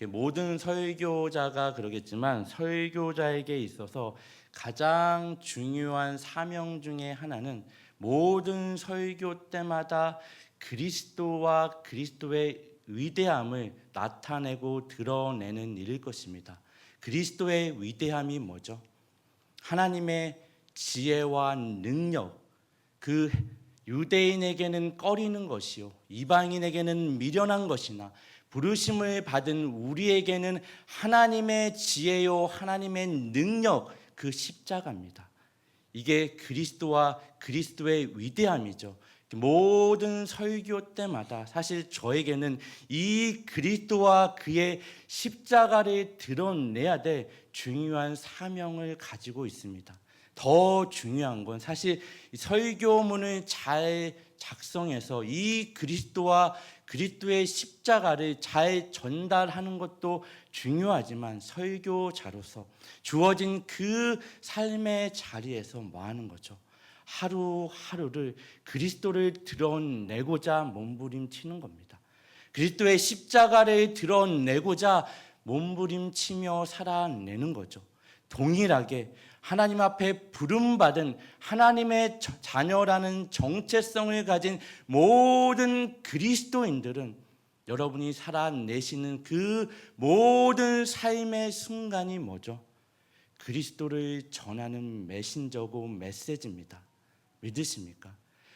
모든 설교자가 그러겠지만 설교자에게 있어서 가장 중요한 사명 중에 하나는 모든 설교 때마다 그리스도와 그리스도의 위대함을 나타내고 드러내는 일일 것입니다. 그리스도의 위대함이 뭐죠? 하나님의 지혜와 능력, 그 유대인에게는 꺼리는 것이요 이방인에게는 미련한 것이나 부르심을 받은 우리에게는 하나님의 지혜요 하나님의 능력, 그 십자가입니다. 이게 그리스도와 그리스도의 위대함이죠. 모든 설교 때마다 사실 저에게는 이 그리스도와 그의 십자가를 드러내야 될 중요한 사명을 가지고 있습니다. 더 중요한 건 사실 설교문을 잘 작성해서 이 그리스도와 그리스도의 십자가를 잘 전달하는 것도 중요하지만 설교자로서 주어진 그 삶의 자리에서 뭐 하는 거죠? 하루하루를 그리스도를 드러내고자 몸부림치는 겁니다. 그리스도의 십자가를 드러내고자 몸부림치며 살아내는 거죠. 동일하게 하나님 앞에 부름받은 하나님의 자녀라는 정체성을 가진 모든 그리스도인들은 여러분이 살아내시는 그 모든 삶의 순간이 뭐죠? 그리스도를 전하는 메신저고 메시지입니다. 믿으십니까?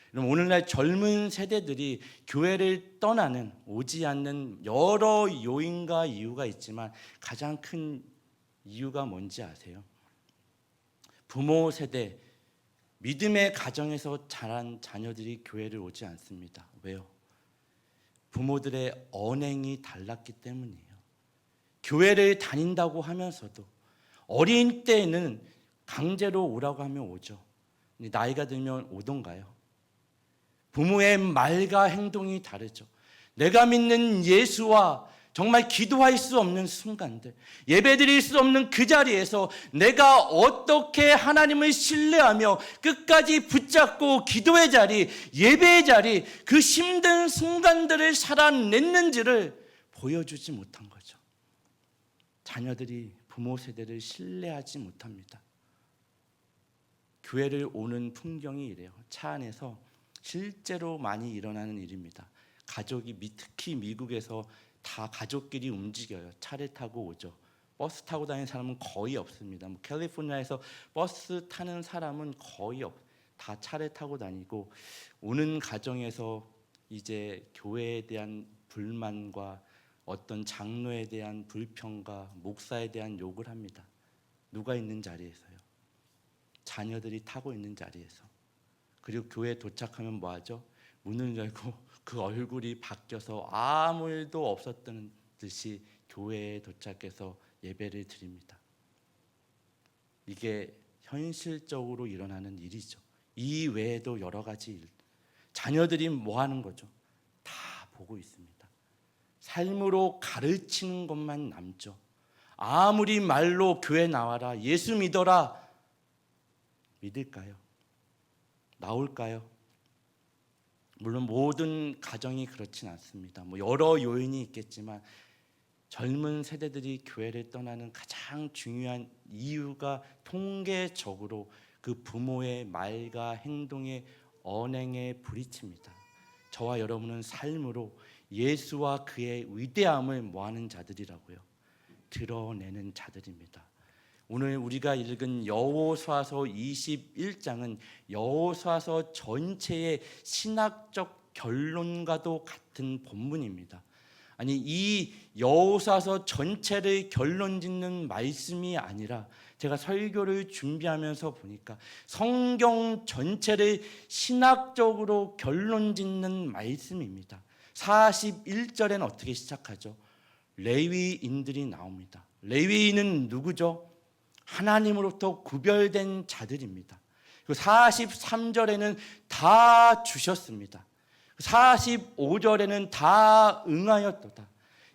그럼 오늘날 젊은 세대들이 교회를 떠나는, 오지 않는 여러 요인과 이유가 있지만 가장 큰 이유가 뭔지 아세요? 부모 세대, 믿음의 가정에서 자란 자녀들이 교회를 오지 않습니다. 왜요? 부모들의 언행이 달랐기 때문이에요. 교회를 다닌다고 하면서도 어린 때에는 강제로 오라고 하면 오죠. 나이가 들면 오던가요? 부모의 말과 행동이 다르죠. 내가 믿는 예수와 정말 기도할 수 없는 순간들, 예배드릴 수 없는 그 자리에서 내가 어떻게 하나님을 신뢰하며 끝까지 붙잡고 기도의 자리, 예배의 자리, 그 힘든 순간들을 살아냈는지를 보여주지 못한 거죠. 자녀들이 부모 세대를 신뢰하지 못합니다. 교회를 오는 풍경이 이래요. 차 안에서 실제로 많이 일어나는 일입니다. 가족이 특히 미국에서 다 가족끼리 움직여요. 차를 타고 오죠. 버스 타고 다니는 사람은 거의 없습니다. 캘리포니아에서 버스 타는 사람은 거의 다 차를 타고 다니고, 오는 가정에서 이제 교회에 대한 불만과 어떤 장로에 대한 불평과 목사에 대한 욕을 합니다. 누가 있는 자리에서요? 자녀들이 타고 있는 자리에서. 그리고 교회에 도착하면 뭐 하죠? 문을 열고 그 얼굴이 바뀌어서 아무 일도 없었던 듯이 교회에 도착해서 예배를 드립니다. 이게 현실적으로 일어나는 일이죠. 이 외에도 여러 가지 일. 자녀들이 뭐 하는 거죠? 다 보고 있습니다. 삶으로 가르치는 것만 남죠. 아무리 말로 교회 나와라, 예수 믿어라, 믿을까요? 나올까요? 물론 모든 가정이 그렇진 않습니다. 여러 요인이 있겠지만 젊은 세대들이 교회를 떠나는 가장 중요한 이유가 통계적으로 그 부모의 말과 행동의 언행의 불이치입니다. 저와 여러분은 삶으로 예수와 그의 위대함을 뭐하는 자들이라고요? 드러내는 자들입니다. 오늘 우리가 읽은 여호수아서 21장은 여호수아서 전체의 신학적 결론과도 같은 본문입니다. 아니, 이 여호수아서 전체를 결론짓는 말씀이 아니라 제가 설교를 준비하면서 보니까 성경 전체를 신학적으로 결론짓는 말씀입니다. 41절에는 어떻게 시작하죠? 레위인들이 나옵니다. 레위인은 누구죠? 하나님으로부터 구별된 자들입니다. 43절에는 다 주셨습니다. 45절에는 다 응하였도다.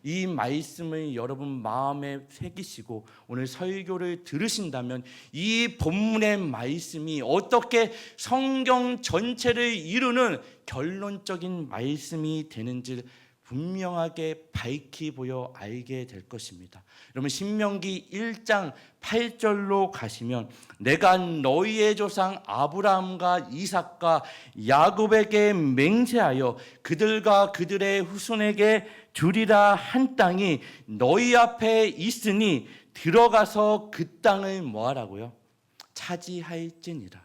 이 말씀을 여러분 마음에 새기시고 오늘 설교를 들으신다면 이 본문의 말씀이 어떻게 성경 전체를 이루는 결론적인 말씀이 되는지 분명하게 밝히 보여 알게 될 것입니다. 여러분 신명기 1장 8절로 가시면 내가 너희의 조상 아브라함과 이삭과 야곱에게 맹세하여 그들과 그들의 후손에게 주리라 한 땅이 너희 앞에 있으니 들어가서 그 땅을 뭐하라고요? 차지할지니라.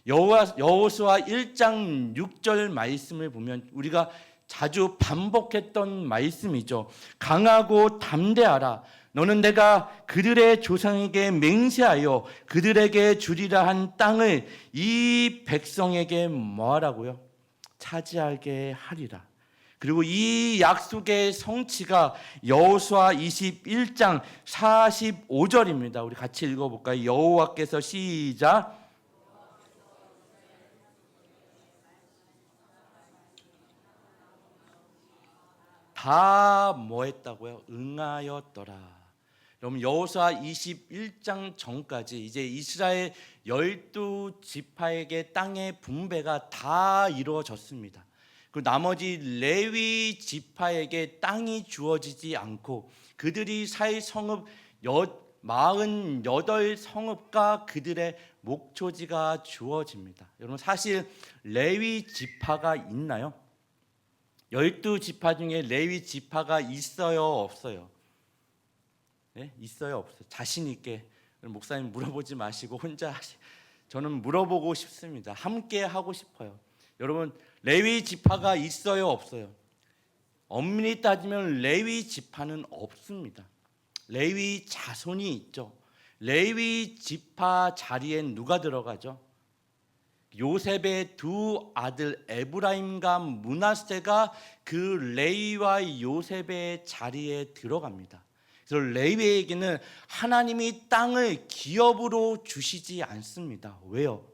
여호수아 1장 6절 말씀을 보면 우리가 자주 반복했던 말씀이죠. 강하고 담대하라. 너는 내가 그들의 조상에게 맹세하여 그들에게 주리라 한 땅을 이 백성에게 뭐하라고요? 차지하게 하리라. 그리고 이 약속의 성취가 여호수아 21장 45절입니다. 우리 같이 읽어볼까요? 여호와께서 시작. 다 뭐 했다고요? 응하였더라. 여러분 여호수아 21장 전까지 이제 이스라엘 12지파에게 땅의 분배가 다 이루어졌습니다. 그 나머지 레위 지파에게 땅이 주어지지 않고 그들이 살 성읍 48 성읍과 그들의 목초지가 주어집니다. 여러분 사실 레위 지파가 있나요? 12지파 중에 레위 지파가 있어요, 없어요? 네? 있어요, 없어요? 자신 있게 목사님 물어보지 마시고 혼자 저는 물어보고 싶습니다. 함께 하고 싶어요. 여러분 레위 지파가 있어요, 없어요? 엄밀히 따지면 레위 지파는 없습니다. 레위 자손이 있죠. 레위 지파 자리엔 누가 들어가죠? 요셉의 두 아들 에브라임과 므낫세가 그 레위와 요셉의 자리에 들어갑니다. 그래서 레위에게는 하나님이 땅을 기업으로 주시지 않습니다. 왜요?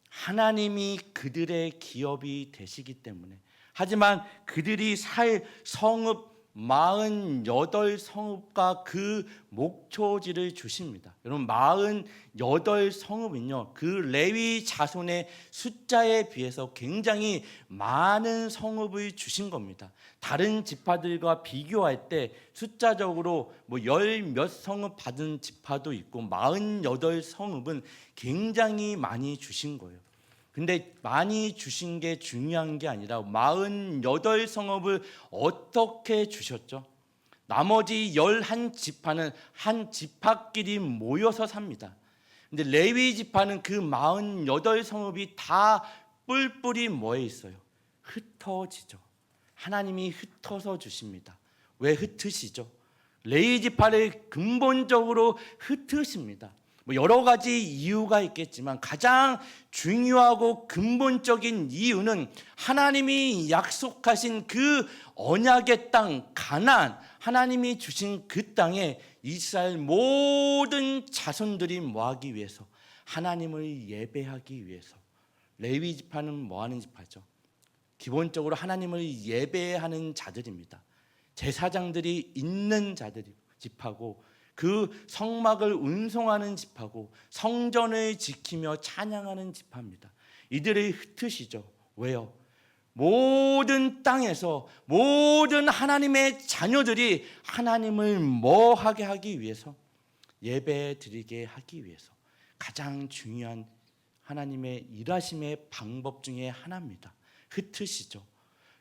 하나님이 그들의 기업이 되시기 때문에. 하지만 그들이 살 성읍 48 성읍과 그 목초지를 주십니다. 여러분 48 성읍은요 그 레위 자손의 숫자에 비해서 굉장히 많은 성읍을 주신 겁니다. 다른 지파들과 비교할 때 숫자적으로 뭐 열 몇 성읍 받은 지파도 있고 48 성읍은 굉장히 많이 주신 거예요. 근데 많이 주신 게 중요한 게 아니라 48 성읍을 어떻게 주셨죠? 나머지 11지파는 한 지파끼리 모여서 삽니다. 근데 레위 지파는 그 48 성읍이 다 뿔뿔이 모여 있어요. 흩어지죠. 하나님이 흩어서 주십니다. 왜 흩으시죠? 레위 지파를 근본적으로 흩으십니다. 뭐 여러 가지 이유가 있겠지만 가장 중요하고 근본적인 이유는 하나님이 약속하신 그 언약의 땅 가나안, 하나님이 주신 그 땅에 이스라엘 모든 자손들이 뭐하기 위해서? 하나님을 예배하기 위해서. 레위 지파는 뭐하는 지파죠? 기본적으로 하나님을 예배하는 자들입니다. 제사장들이 있는 자들이 지파고 그 성막을 운송하는 지파고 성전을 지키며 찬양하는 지파입니다. 이들이 흩으시죠. 왜요? 모든 땅에서 모든 하나님의 자녀들이 하나님을 뭐 하게 하기 위해서? 예배 드리게 하기 위해서. 가장 중요한 하나님의 일하심의 방법 중에 하나입니다. 흩으시죠.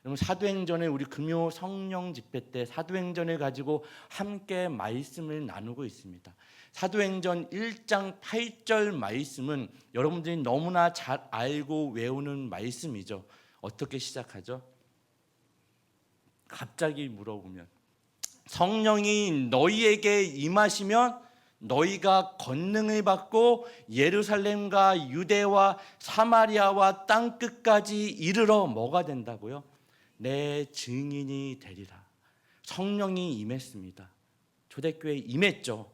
여러분 사도행전에 우리 금요 성령 집회 때 사도행전을 가지고 함께 말씀을 나누고 있습니다. 사도행전 1장 8절 말씀은 여러분들이 너무나 잘 알고 외우는 말씀이죠. 어떻게 시작하죠? 갑자기 물어보면 성령이 너희에게 임하시면 너희가 권능을 받고 예루살렘과 유대와 사마리아와 땅끝까지 이르러 뭐가 된다고요? 내 증인이 되리라. 성령이 임했습니다. 초대교회에 임했죠.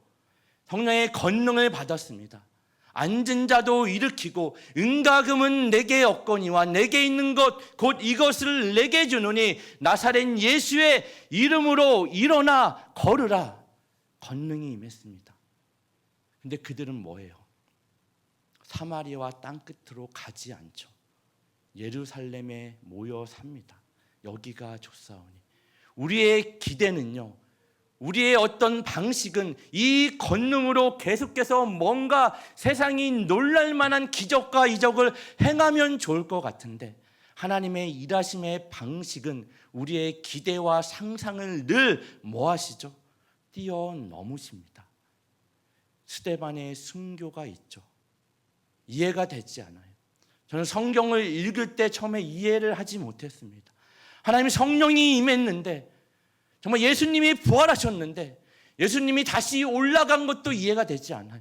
성령의 권능을 받았습니다. 앉은 자도 일으키고 은과 금은 내게 없거니와 내게 있는 것 곧 이것을 내게 주노니 나사렛 예수의 이름으로 일어나 걸으라. 권능이 임했습니다. 근데 그들은 뭐예요? 사마리아와 땅끝으로 가지 않죠. 예루살렘에 모여 삽니다. 여기가 좋사오니. 우리의 기대는요, 우리의 어떤 방식은 이 권능으로 계속해서 뭔가 세상이 놀랄 만한 기적과 이적을 행하면 좋을 것 같은데, 하나님의 일하심의 방식은 우리의 기대와 상상을 늘 뭐 하시죠? 뛰어넘으십니다. 스데반의 순교가 있죠. 이해가 되지 않아요. 저는 성경을 읽을 때 처음에 이해를 하지 못했습니다. 하나님의 성령이 임했는데, 정말 예수님이 부활하셨는데 예수님이 다시 올라간 것도 이해가 되지 않아요.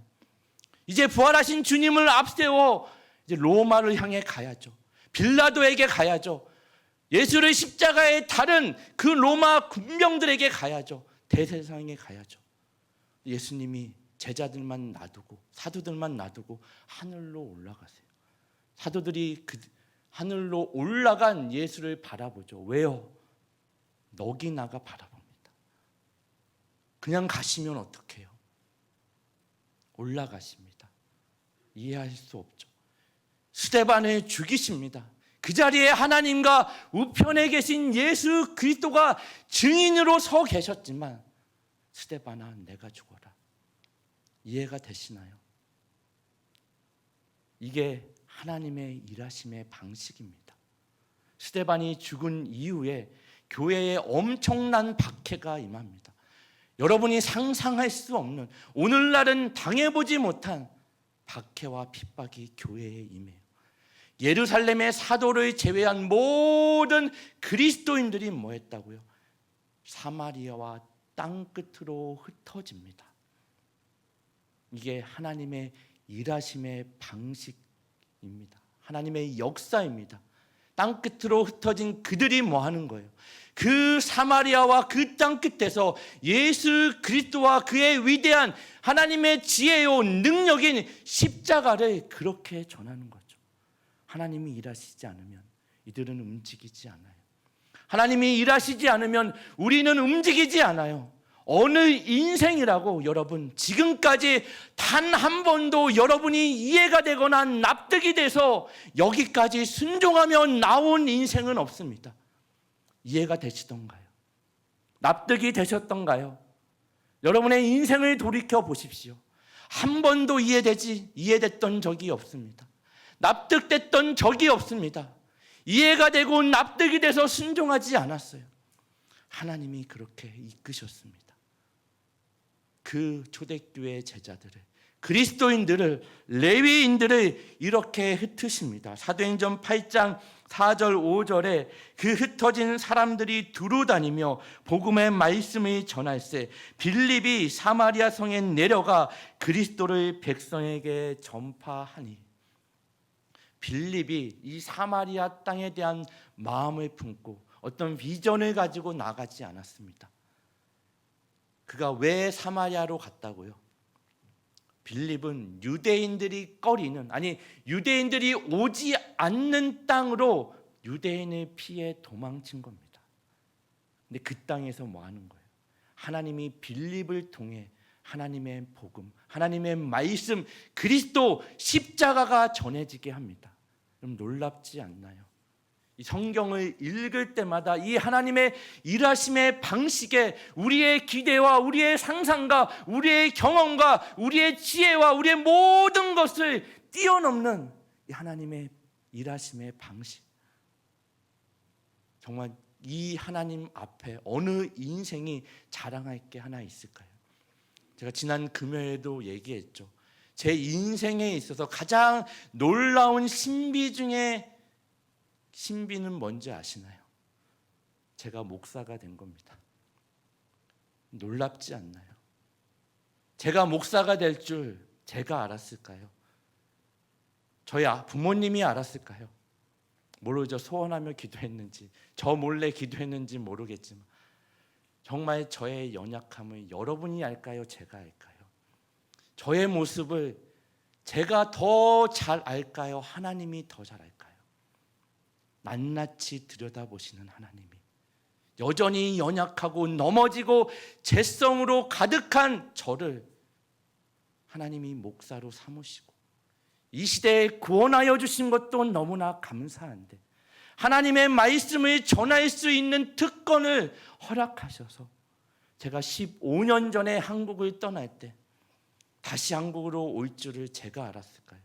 이제 부활하신 주님을 앞세워 이제 로마를 향해 가야죠. 빌라도에게 가야죠. 예수를 십자가에 다른 그 로마 군병들에게 가야죠. 대세상에 가야죠. 예수님이 제자들만 놔두고, 사도들만 놔두고 하늘로 올라가세요. 사도들이 그 하늘로 올라간 예수를 바라보죠. 왜요? 넋이 나가 바라봅니다. 그냥 가시면 어떡해요? 올라가십니다. 이해할 수 없죠. 스데반을 죽이십니다. 그 자리에 하나님과 우편에 계신 예수 그리스도가 증인으로 서 계셨지만, 스데반아 내가 죽어라. 이해가 되시나요? 이게 하나님의 일하심의 방식입니다. 스데반이 죽은 이후에 교회에 엄청난 박해가 임합니다. 여러분이 상상할 수 없는, 오늘날은 당해보지 못한 박해와 핍박이 교회에 임해요. 예루살렘의 사도를 제외한 모든 그리스도인들이 뭐 했다고요? 사마리아와 땅끝으로 흩어집니다. 이게 하나님의 일하심의 방식입니다. 하나님의 역사입니다. 땅끝으로 흩어진 그들이 뭐 하는 거예요? 그 사마리아와 그 땅끝에서 예수 그리스도와 그의 위대한 하나님의 지혜요 능력인 십자가를 그렇게 전하는 거죠. 하나님이 일하시지 않으면 이들은 움직이지 않아요. 하나님이 일하시지 않으면 우리는 움직이지 않아요. 어느 인생이라고 여러분 지금까지 단 한 번도 여러분이 이해가 되거나 납득이 돼서 여기까지 순종하며 나온 인생은 없습니다. 이해가 되시던가요? 납득이 되셨던가요? 여러분의 인생을 돌이켜 보십시오. 한 번도 이해됐던 적이 없습니다. 납득됐던 적이 없습니다. 이해가 되고 납득이 돼서 순종하지 않았어요. 하나님이 그렇게 이끄셨습니다. 그 초대교회 제자들을, 그리스도인들을, 레위인들을 이렇게 흩으십니다. 사도행전 8장 4절 5절에 그 흩어진 사람들이 두루 다니며 복음의 말씀을 전할세 빌립이 사마리아 성에 내려가 그리스도를 백성에게 전파하니. 빌립이 이 사마리아 땅에 대한 마음을 품고 어떤 비전을 가지고 나가지 않았습니다. 그가 왜 사마리아로 갔다고요? 빌립은 유대인들이 꺼리는, 아니 유대인들이 오지 않는 땅으로 유대인을 피해 도망친 겁니다. 근데 그 땅에서 뭐 하는 거예요? 하나님이 빌립을 통해 하나님의 복음, 하나님의 말씀, 그리스도 십자가가 전해지게 합니다. 그럼 놀랍지 않나요? 이 성경을 읽을 때마다 이 하나님의 일하심의 방식에 우리의 기대와 우리의 상상과 우리의 경험과 우리의 지혜와 우리의 모든 것을 뛰어넘는 이 하나님의 일하심의 방식. 정말 이 하나님 앞에 어느 인생이 자랑할 게 하나 있을까요? 제가 지난 금요일에도 얘기했죠. 제 인생에 있어서 가장 놀라운 신비 중에 신비는 뭔지 아시나요? 제가 목사가 된 겁니다. 놀랍지 않나요? 제가 목사가 될 줄 제가 알았을까요? 저희 부모님이 알았을까요? 모르죠. 소원하며 기도했는지, 저 몰래 기도했는지 모르겠지만 정말 저의 연약함을 여러분이 알까요? 제가 알까요? 저의 모습을 제가 더 잘 알까요? 하나님이 더 잘 알까요? 낱낱이 들여다보시는 하나님이 여전히 연약하고 넘어지고 죄성으로 가득한 저를 하나님이 목사로 삼으시고 이 시대에 구원하여 주신 것도 너무나 감사한데, 하나님의 말씀을 전할 수 있는 특권을 허락하셔서 제가 15년 전에 한국을 떠날 때 다시 한국으로 올 줄을 제가 알았을까요?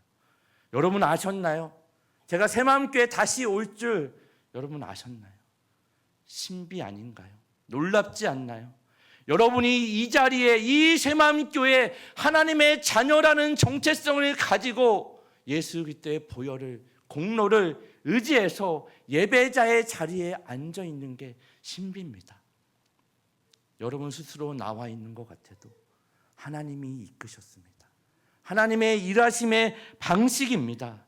여러분 아셨나요? 제가 새마음교회 다시 올 줄 여러분 아셨나요? 신비 아닌가요? 놀랍지 않나요? 여러분이 이 자리에 이 새마음교회 하나님의 자녀라는 정체성을 가지고 예수 그리스도의 보혈을 공로를 의지해서 예배자의 자리에 앉아 있는 게 신비입니다. 여러분 스스로 나와 있는 것 같아도 하나님이 이끄셨습니다. 하나님의 일하심의 방식입니다.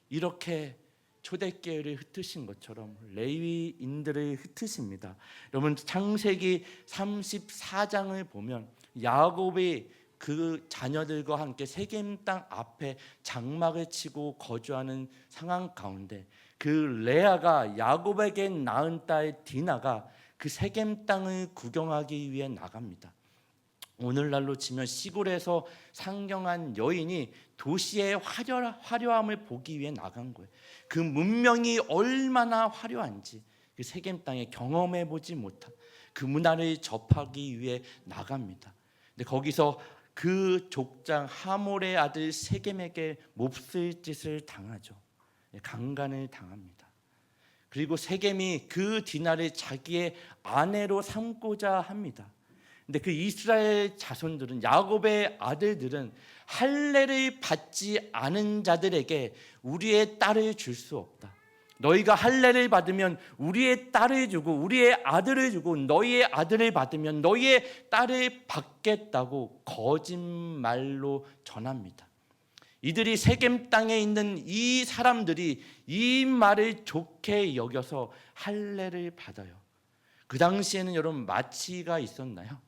이렇게 초대교회를 흩으신 것처럼 레위인들을 흩으십니다. 여러분 창세기 34장을 보면 야곱이 그 자녀들과 함께 세겜 땅 앞에 장막을 치고 거주하는 상황 가운데 그 레아가 야곱에게 낳은 딸 디나가 그 세겜 땅을 구경하기 위해 나갑니다. 오늘날로 치면 시골에서 상경한 여인이 도시의 화려함을 보기 위해 나간 거예요. 그 문명이 얼마나 화려한지 그 세겜 땅에 경험해 보지 못한 그 문화를 접하기 위해 나갑니다. 근데 거기서 그 족장 하몰의 아들 세겜에게 몹쓸 짓을 당하죠. 강간을 당합니다. 그리고 세겜이 그 디나를 자기의 아내로 삼고자 합니다. 근데 그 이스라엘 자손들은 야곱의 아들들은 할례를 받지 않은 자들에게 우리의 딸을 줄 수 없다. 너희가 할례를 받으면 우리의 딸을 주고 우리의 아들을 주고 너희의 아들을 받으면 너희의 딸을 받겠다고 거짓말로 전합니다. 이들이 세겜 땅에 있는 이 사람들이 이 말을 좋게 여겨서 할례를 받아요. 그 당시에는 여러분 마취가 있었나요?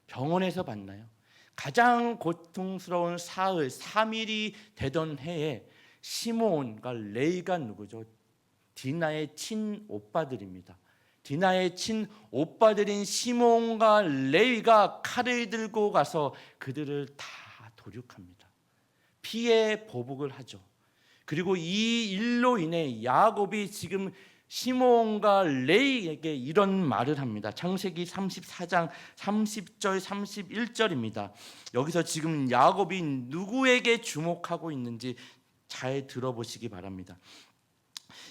병원에서 봤나요? 가장 고통스러운 사흘 3일이 되던 해에 시몬과 레이가 누구죠? 디나의 친오빠들입니다. 디나의 친오빠들인 시몬과 레이가 칼을 들고 가서 그들을 다 도륙합니다. 피해 보복을 하죠. 그리고 이 일로 인해 야곱이 지금 시몬과 레이에게 이런 말을 합니다. 창세기 34장 30절 31절입니다. 여기서 지금 야곱이 누구에게 주목하고 있는지 잘 들어보시기 바랍니다.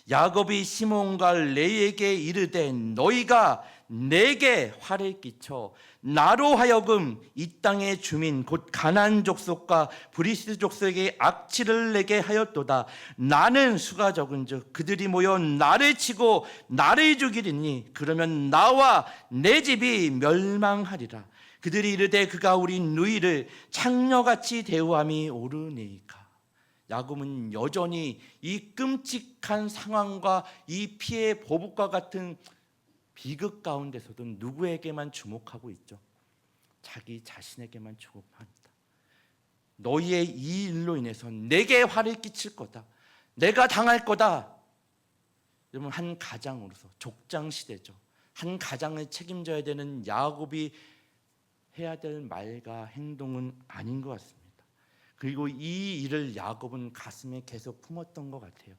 야곱이 시몬과 레이에게 이르되 너희가 내게 화를 끼쳐 나로 하여금 이 땅의 주민 곧 가나안 족속과 브리스 족속에게 악취를 내게 하였도다. 나는 수가 적은즉 그들이 모여 나를 치고 나를 죽이리니 그러면 나와 내 집이 멸망하리라. 그들이 이르되 그가 우리 누이를 창녀같이 대우함이 옳으니까. 야곱은 여전히 이 끔찍한 상황과 이 피해 보복과 같은 비극 가운데서도 누구에게만 주목하고 있죠? 자기 자신에게만 주목합니다. 너희의 이 일로 인해서 내게 화를 끼칠 거다. 내가 당할 거다. 여러분 한 가장으로서 족장 시대죠. 한 가장을 책임져야 되는 야곱이 해야 될 말과 행동은 아닌 것 같습니다. 그리고 이 일을 야곱은 가슴에 계속 품었던 것 같아요.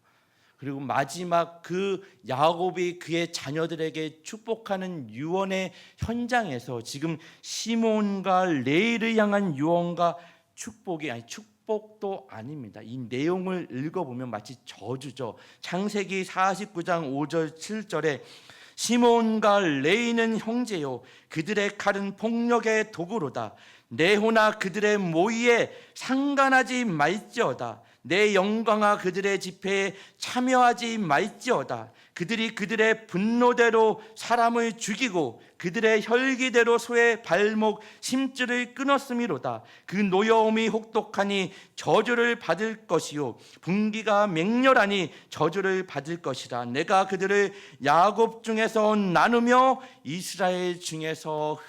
그리고 마지막 그 야곱이 그의 자녀들에게 축복하는 유언의 현장에서 지금 시몬과 레이를 향한 유언과 축복이 아니 축복도 아닙니다. 이 내용을 읽어보면 마치 저주죠. 창세기 49장 5절 7절에 시몬과 레이는 형제요 그들의 칼은 폭력의 도구로다. 내 호나 그들의 모의에 상관하지 말지어다. 내 영광아 그들의 집회에 참여하지 말지어다. 그들이 그들의 분노대로 사람을 죽이고 그들의 혈기대로 소의 발목 심줄을 끊었음이로다. 그 노여움이 혹독하니 저주를 받을 것이요 분기가 맹렬하니 저주를 받을 것이라. 내가 그들을 야곱 중에서 나누며 이스라엘 중에서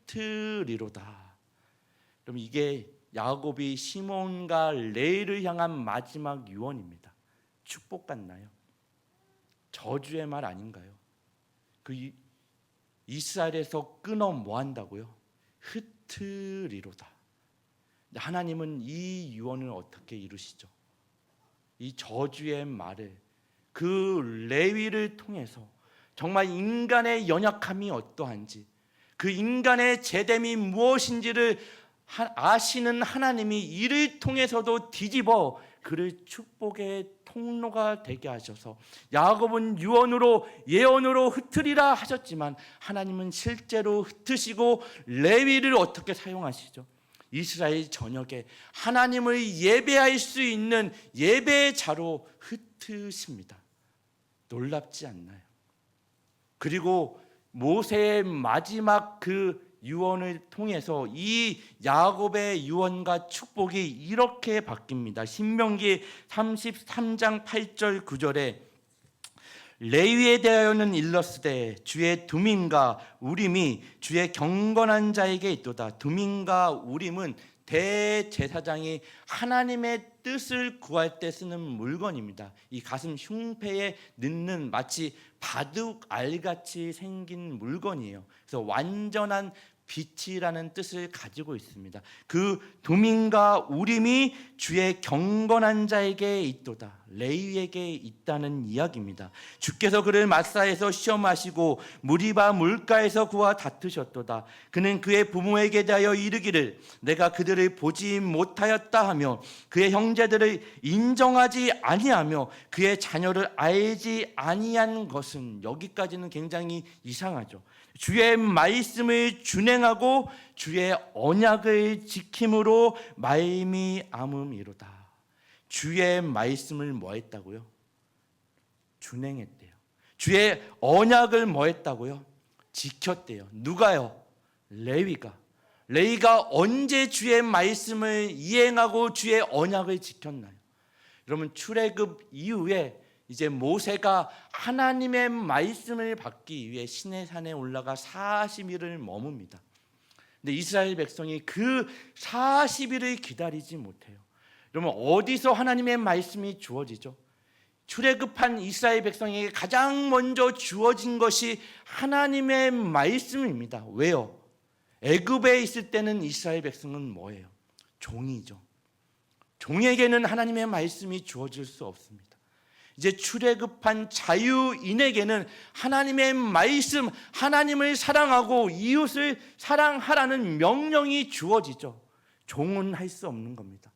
흩으리로다. 그럼 이게 야곱이 시몬과 레이를 향한 마지막 유언입니다. 축복 같나요? 저주의 말 아닌가요? 그 이스라엘에서 끊어 뭐 한다고요? 흩으리로다. 하나님은 이 유언을 어떻게 이루시죠? 이 저주의 말을 그 레위를 통해서 정말 인간의 연약함이 어떠한지, 그 인간의 죄됨이 무엇인지를 아시는 하나님이 이를 통해서도 뒤집어 그를 축복의 통로가 되게 하셔서, 야곱은 유언으로 예언으로 흩으리라 하셨지만 하나님은 실제로 흩으시고 레위를 어떻게 사용하시죠? 이스라엘 전역에 하나님을 예배할 수 있는 예배의 자로 흩으십니다. 놀랍지 않나요? 그리고 모세의 마지막 그 유언을 통해서 이 야곱의 유언과 축복이 이렇게 바뀝니다. 신명기 33장 8절 9절에 레위에 대하여는 일렀으되 주의 두민과 우림이 주의 경건한 자에게 있도다. 두민과 우림은 대제사장이 하나님의 뜻을 구할 때 쓰는 물건입니다. 이 가슴 흉패에 넣는 마치 바둑 알같이 생긴 물건이에요. 그래서 완전한 빛이라는 뜻을 가지고 있습니다. 그 두민과 우림이 주의 경건한 자에게 있도다. 레위에게 있다는 이야기입니다. 주께서 그를 마사에서 시험하시고 무리바 물가에서 그와 다투셨도다. 그는 그의 부모에게 대하여 이르기를 내가 그들을 보지 못하였다 하며 그의 형제들을 인정하지 아니하며 그의 자녀를 알지 아니한 것은, 여기까지는 굉장히 이상하죠. 주의 말씀을 준행하고 주의 언약을 지킴으로 말미암음이로다. 주의 말씀을 뭐 했다고요? 준행했대요. 주의 언약을 뭐 했다고요? 지켰대요. 누가요? 레위가. 레위가 언제 주의 말씀을 이행하고 주의 언약을 지켰나요? 여러분, 출애굽 이후에 이제 모세가 하나님의 말씀을 받기 위해 시내산에 올라가 40일을 머뭅니다. 근데 이스라엘 백성이 그 40일을 기다리지 못해요. 여러분, 어디서 하나님의 말씀이 주어지죠? 출애굽한 이스라엘 백성에게 가장 먼저 주어진 것이 하나님의 말씀입니다. 왜요? 애굽에 있을 때는 이스라엘 백성은 뭐예요? 종이죠. 종에게는 하나님의 말씀이 주어질 수 없습니다. 이제 출애굽한 자유인에게는 하나님의 말씀, 하나님을 사랑하고 이웃을 사랑하라는 명령이 주어지죠. 종은 할 수 없는 겁니다.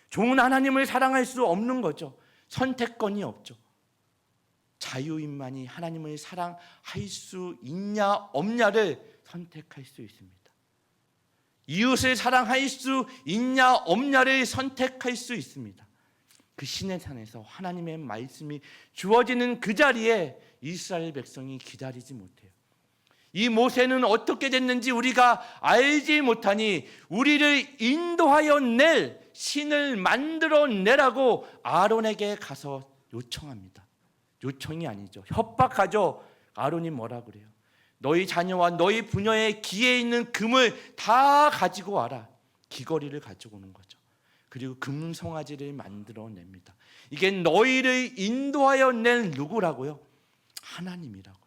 종은 하나님을 사랑할 수 없는 거죠. 선택권이 없죠. 자유인만이 하나님을 사랑할 수 있냐 없냐를 선택할 수 있습니다. 이웃을 사랑할 수 있냐 없냐를 선택할 수 있습니다. 그 시내산에서 하나님의 말씀이 주어지는 그 자리에 이스라엘 백성이 기다리지 못해요. 이 모세는 어떻게 됐는지 우리가 알지 못하니 우리를 인도하여 낼 신을 만들어 내라고 아론에게 가서 요청합니다. 요청이 아니죠. 협박하죠. 아론이 뭐라 그래요? 너희 자녀와 너희 부녀의 귀에 있는 금을 다 가지고 와라. 귀걸이를 가지고 오는 거죠. 그리고 금송아지를 만들어냅니다. 이게 너희를 인도하여 낼 누구라고요? 하나님이라고요.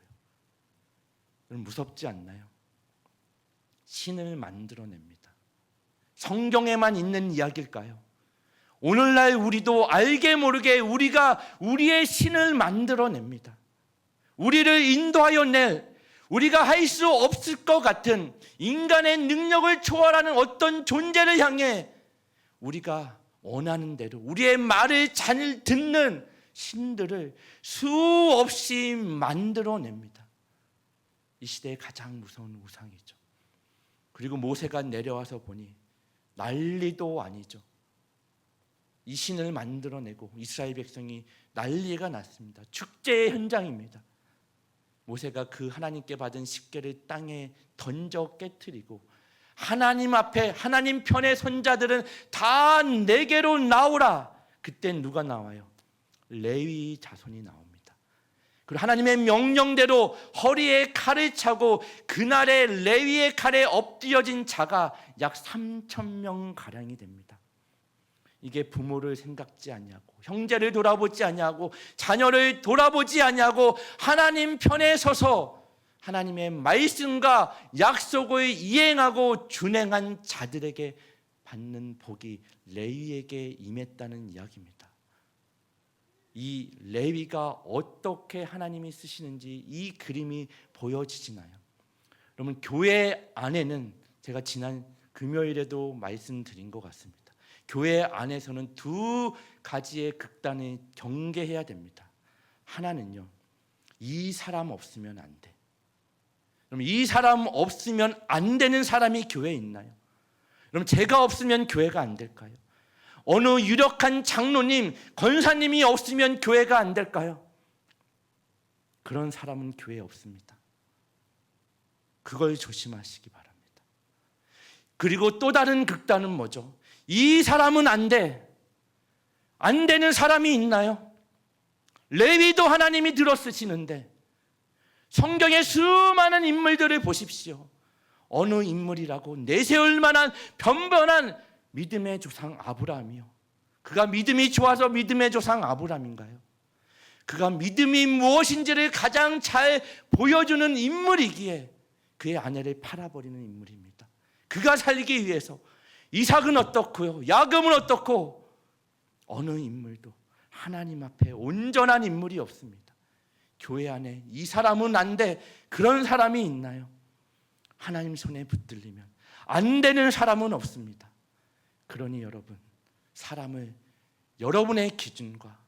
무섭지 않나요? 신을 만들어냅니다. 성경에만 있는 이야기일까요? 오늘날 우리도 알게 모르게 우리가 우리의 신을 만들어냅니다. 우리를 인도하여 낼, 우리가 할 수 없을 것 같은 인간의 능력을 초월하는 어떤 존재를 향해 우리가 원하는 대로 우리의 말을 잘 듣는 신들을 수없이 만들어냅니다. 이 시대의 가장 무서운 우상이죠. 그리고 모세가 내려와서 보니 난리도 아니죠. 이 신을 만들어내고 이스라엘 백성이 난리가 났습니다. 축제의 현장입니다. 모세가 그 하나님께 받은 십계를 땅에 던져 깨트리고 하나님 앞에, 하나님 편의 선자들은 다 내게로 나오라. 그때 누가 나와요? 레위 자손이 나옵니다. 그리고 하나님의 명령대로 허리에 칼을 차고 그날의 레위의 칼에 엎드려진 자가 약 3,000명 가량이 됩니다. 이게 부모를 생각지 않냐고, 형제를 돌아보지 않냐고, 자녀를 돌아보지 않냐고 하나님 편에 서서 하나님의 말씀과 약속을 이행하고 준행한 자들에게 받는 복이 레위에게 임했다는 이야기입니다. 이 레위가 어떻게 하나님이 쓰시는지 이 그림이 보여지시나요? 여러분, 교회 안에는 제가 지난 금요일에도 말씀드린 것 같습니다. 교회 안에서는 두 가지의 극단을 경계해야 됩니다. 하나는요, 이 사람 없으면 안 돼. 그럼 이 사람 없으면 안 되는 사람이 교회에 있나요? 그럼 제가 없으면 교회가 안 될까요? 어느 유력한 장로님, 권사님이 없으면 교회가 안 될까요? 그런 사람은 교회에 없습니다. 그걸 조심하시기 바랍니다. 그리고 또 다른 극단은 뭐죠? 이 사람은 안 돼. 안 되는 사람이 있나요? 레위도 하나님이 들어쓰시는데 성경의 수많은 인물들을 보십시오. 어느 인물이라고 내세울 만한 변변한 믿음의 조상 아브라함이요. 그가 믿음이 좋아서 믿음의 조상 아브라함인가요? 그가 믿음이 무엇인지를 가장 잘 보여주는 인물이기에 그의 아내를 팔아버리는 인물입니다. 그가 살기 위해서 이삭은 어떻고요? 야곱은 어떻고? 어느 인물도 하나님 앞에 온전한 인물이 없습니다. 교회 안에 이 사람은 안 돼. 그런 사람이 있나요? 하나님 손에 붙들리면 안 되는 사람은 없습니다. 그러니 여러분, 사람을 여러분의 기준과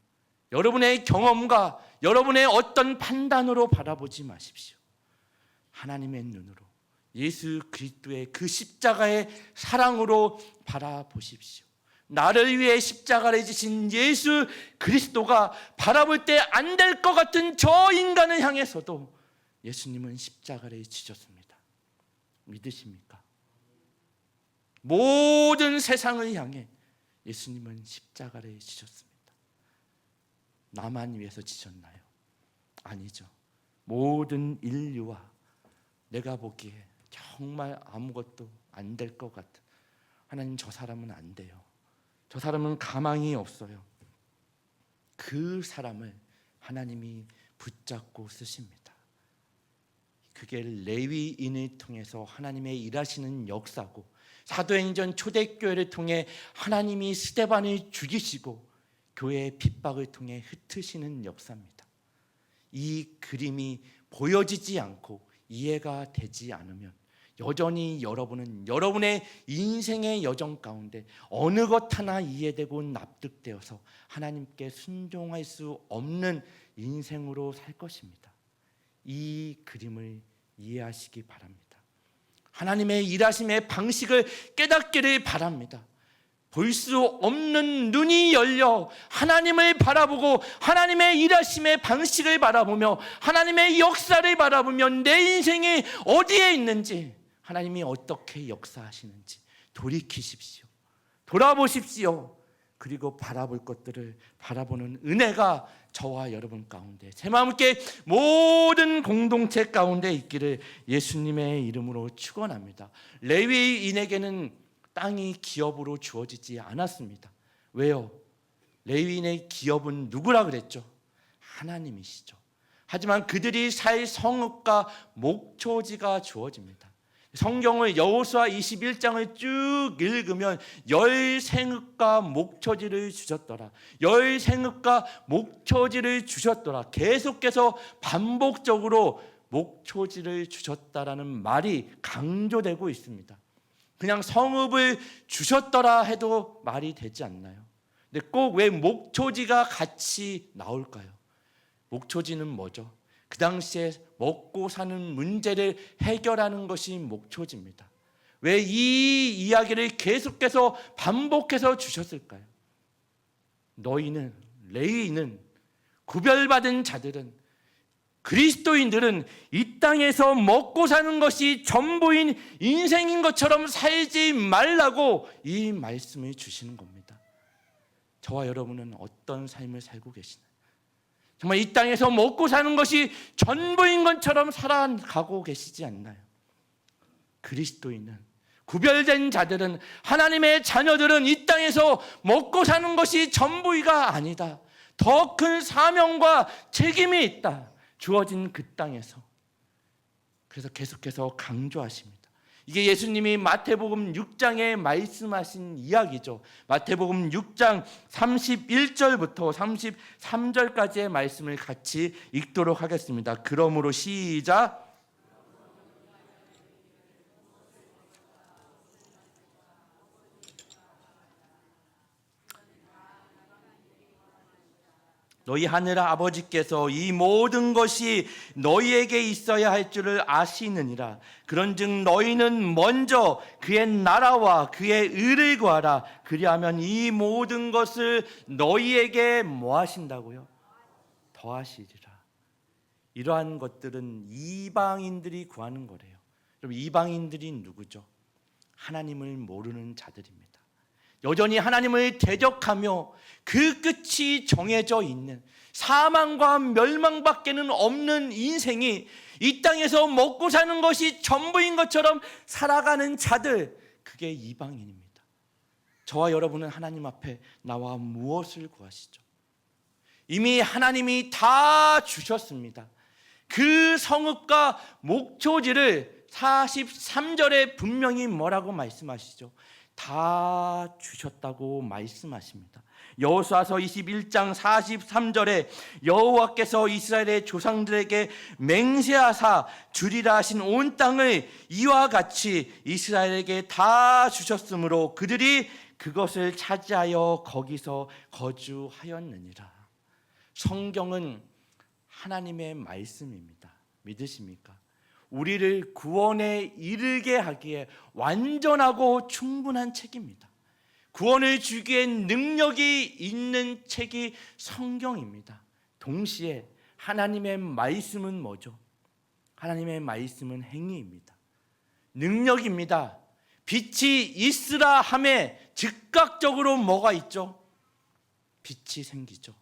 여러분의 경험과 여러분의 어떤 판단으로 바라보지 마십시오. 하나님의 눈으로 예수 그리스도의 그 십자가의 사랑으로 바라보십시오. 나를 위해 십자가를 지신 예수 그리스도가 바라볼 때 안 될 것 같은 저 인간을 향해서도 예수님은 십자가를 지셨습니다. 믿으십니까? 모든 세상을 향해 예수님은 십자가를 지셨습니다. 나만 위해서 지셨나요? 아니죠. 모든 인류와 내가 보기에 정말 아무것도 안 될 것 같은, 하나님 저 사람은 안 돼요. 저 사람은 가망이 없어요. 그 사람을 하나님이 붙잡고 쓰십니다. 그게 레위인을 통해서 하나님의 일하시는 역사고, 사도행전 초대교회를 통해 하나님이 스데반을 죽이시고 교회의 핍박을 통해 흩으시는 역사입니다. 이 그림이 보여지지 않고 이해가 되지 않으면 여전히 여러분은 여러분의 인생의 여정 가운데 어느 것 하나 이해되고 납득되어서 하나님께 순종할 수 없는 인생으로 살 것입니다. 이 그림을 이해하시기 바랍니다. 하나님의 일하심의 방식을 깨닫기를 바랍니다. 볼 수 없는 눈이 열려 하나님을 바라보고 하나님의 일하심의 방식을 바라보며 하나님의 역사를 바라보며 내 인생이 어디에 있는지, 하나님이 어떻게 역사하시는지 돌이키십시오. 돌아보십시오. 그리고 바라볼 것들을 바라보는 은혜가 저와 여러분 가운데, 제 마음 함께 모든 공동체 가운데 있기를 예수님의 이름으로 축원합니다. 레위인에게는 땅이 기업으로 주어지지 않았습니다. 왜요? 레위인의 기업은 누구라 그랬죠? 하나님이시죠. 하지만 그들이 살 성읍과 목초지가 주어집니다. 성경을 여호수아 21장을 쭉 읽으면 열 생읍과 목초지를 주셨더라, 열 생읍과 목초지를 주셨더라, 계속해서 반복적으로 목초지를 주셨다라는 말이 강조되고 있습니다. 그냥 성읍을 주셨더라 해도 말이 되지 않나요? 근데 꼭 왜 목초지가 같이 나올까요? 목초지는 뭐죠? 그 당시에 먹고 사는 문제를 해결하는 것이 목초지입니다. 왜 이 이야기를 계속해서 반복해서 주셨을까요? 너희는, 레위인은, 구별받은 자들은, 그리스도인들은 이 땅에서 먹고 사는 것이 전부인 인생인 것처럼 살지 말라고 이 말씀을 주시는 겁니다. 저와 여러분은 어떤 삶을 살고 계시나요? 정말 이 땅에서 먹고 사는 것이 전부인 것처럼 살아가고 계시지 않나요? 그리스도인은, 구별된 자들은, 하나님의 자녀들은 이 땅에서 먹고 사는 것이 전부가 아니다. 더 큰 사명과 책임이 있다. 주어진 그 땅에서. 그래서 계속해서 강조하십니다. 이게 예수님이 마태복음 6장에 말씀하신 이야기죠. 마태복음 6장 31절부터 33절까지의 말씀을 같이 읽도록 하겠습니다. 그러므로 시작. 너희 하늘 아버지께서 이 모든 것이 너희에게 있어야 할 줄을 아시느니라. 그런즉 너희는 먼저 그의 나라와 그의 의를 구하라. 그리하면 이 모든 것을 너희에게 뭐 하신다고요? 더하시리라. 이러한 것들은 이방인들이 구하는 거래요. 그럼 이방인들이 누구죠? 하나님을 모르는 자들입니다. 여전히 하나님을 대적하며 그 끝이 정해져 있는 사망과 멸망밖에는 없는 인생이 이 땅에서 먹고 사는 것이 전부인 것처럼 살아가는 자들, 그게 이방인입니다. 저와 여러분은 하나님 앞에 나와 무엇을 구하시죠? 이미 하나님이 다 주셨습니다. 그 성읍과 목초지를 43절에 분명히 뭐라고 말씀하시죠? 다 주셨다고 말씀하십니다. 여호수아서 21장 43절에 여호와께서 이스라엘의 조상들에게 맹세하사 주리라 하신 온 땅을 이와 같이 이스라엘에게 다 주셨으므로 그들이 그것을 차지하여 거기서 거주하였느니라. 성경은 하나님의 말씀입니다. 믿으십니까? 우리를 구원에 이르게 하기에 완전하고 충분한 책입니다. 구원을 주기에 능력이 있는 책이 성경입니다. 동시에 하나님의 말씀은 뭐죠? 하나님의 말씀은 행위입니다. 능력입니다. 빛이 있으라 함에 즉각적으로 뭐가 있죠? 빛이 생기죠.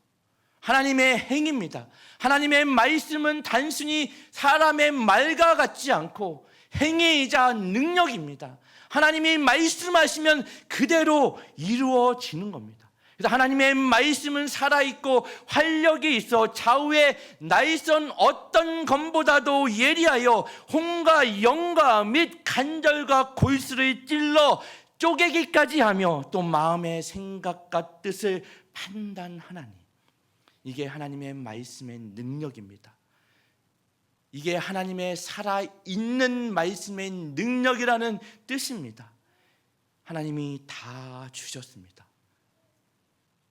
하나님의 행위입니다. 하나님의 말씀은 단순히 사람의 말과 같지 않고 행위이자 능력입니다. 하나님이 말씀하시면 그대로 이루어지는 겁니다. 그래서 하나님의 말씀은 살아있고 활력이 있어 좌우에 날선 어떤 검보다도 예리하여 혼과 영과 및 간절과 골수를 찔러 쪼개기까지 하며 또 마음의 생각과 뜻을 판단하나니, 이게 하나님의 말씀의 능력입니다. 이게 하나님의 살아있는 말씀의 능력이라는 뜻입니다. 하나님이 다 주셨습니다.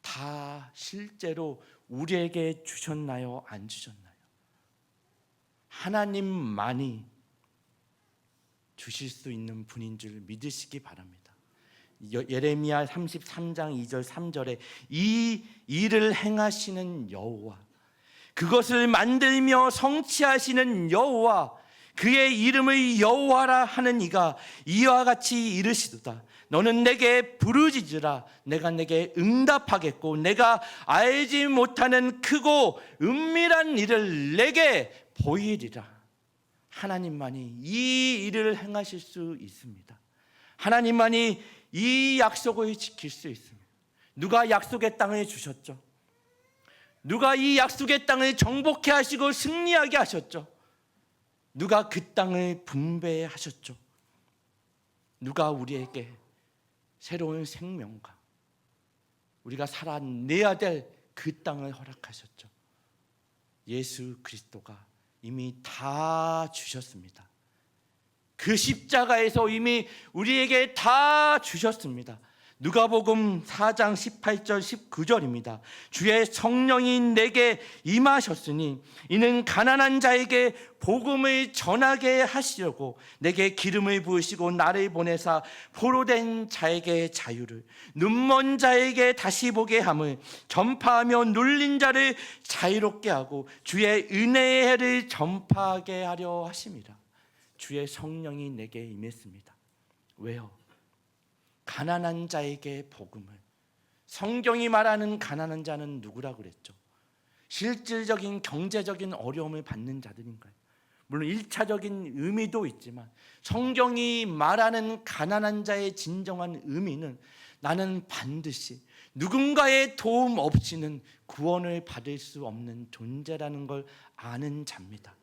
다 실제로 우리에게 주셨나요? 안 주셨나요? 하나님만이 주실 수 있는 분인 줄 믿으시기 바랍니다. 예레미야 33장 2절 3절에 이 일을 행하시는 여호와, 그것을 만들며 성취하시는 여호와, 그의 이름을 여호와라 하는 이가 이와 같이 이르시도다. 너는 내게 부르짖으라. 내가 내게 응답하겠고 내가 알지 못하는 크고 은밀한 일을 내게 보이리라. 하나님만이 이 일을 행하실 수 있습니다. 하나님만이 이 약속을 지킬 수 있습니다. 누가 약속의 땅을 주셨죠? 누가 이 약속의 땅을 정복해 하시고 승리하게 하셨죠? 누가 그 땅을 분배하셨죠? 누가 우리에게 새로운 생명과 우리가 살아내야 될 그 땅을 허락하셨죠? 예수 그리스도가 이미 다 주셨습니다. 그 십자가에서 이미 우리에게 다 주셨습니다. 누가복음 4장 18절 19절입니다. 주의 성령이 내게 임하셨으니 이는 가난한 자에게 복음을 전하게 하시려고 내게 기름을 부으시고 나를 보내사 포로된 자에게 자유를, 눈먼 자에게 다시 보게 함을, 전파하며 눌린 자를 자유롭게 하고 주의 은혜의 해를 전파하게 하려 하심이라. 주의 성령이 내게 임했습니다. 왜요? 가난한 자에게 복음을. 성경이 말하는 가난한 자는 누구라고 그랬죠? 실질적인 경제적인 어려움을 받는 자들인가요? 물론 1차적인 의미도 있지만 성경이 말하는 가난한 자의 진정한 의미는 나는 반드시 누군가의 도움 없이는 구원을 받을 수 없는 존재라는 걸 아는 자입니다.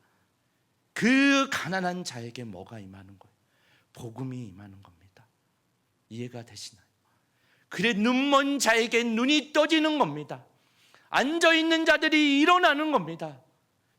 그 가난한 자에게 뭐가 임하는 거예요? 복음이 임하는 겁니다. 이해가 되시나요? 그래 눈먼 자에게 눈이 떠지는 겁니다. 앉아있는 자들이 일어나는 겁니다.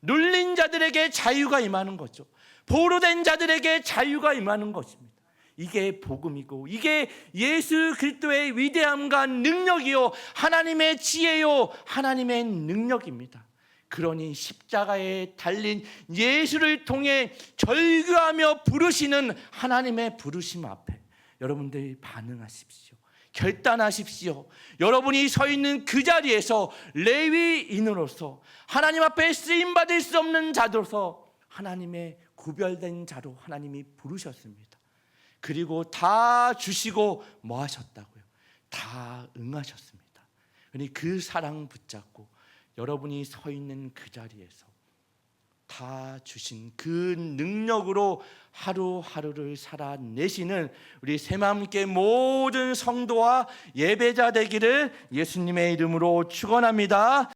눌린 자들에게 자유가 임하는 거죠. 보로된 자들에게 자유가 임하는 것입니다. 이게 복음이고 이게 예수 그리스도의 위대함과 능력이요 하나님의 지혜요 하나님의 능력입니다. 그러니 십자가에 달린 예수를 통해 절규하며 부르시는 하나님의 부르심 앞에 여러분들이 반응하십시오. 결단하십시오. 여러분이 서 있는 그 자리에서 레위인으로서 하나님 앞에 쓰임받을 수 없는 자로서 하나님의 구별된 자로 하나님이 부르셨습니다. 그리고 다 주시고 뭐 하셨다고요? 다 응하셨습니다. 그러니 그 사랑 붙잡고 여러분이 서 있는 그 자리에서 다 주신 그 능력으로 하루하루를 살아내시는 우리 새마음교회 모든 성도와 예배자 되기를 예수님의 이름으로 축원합니다.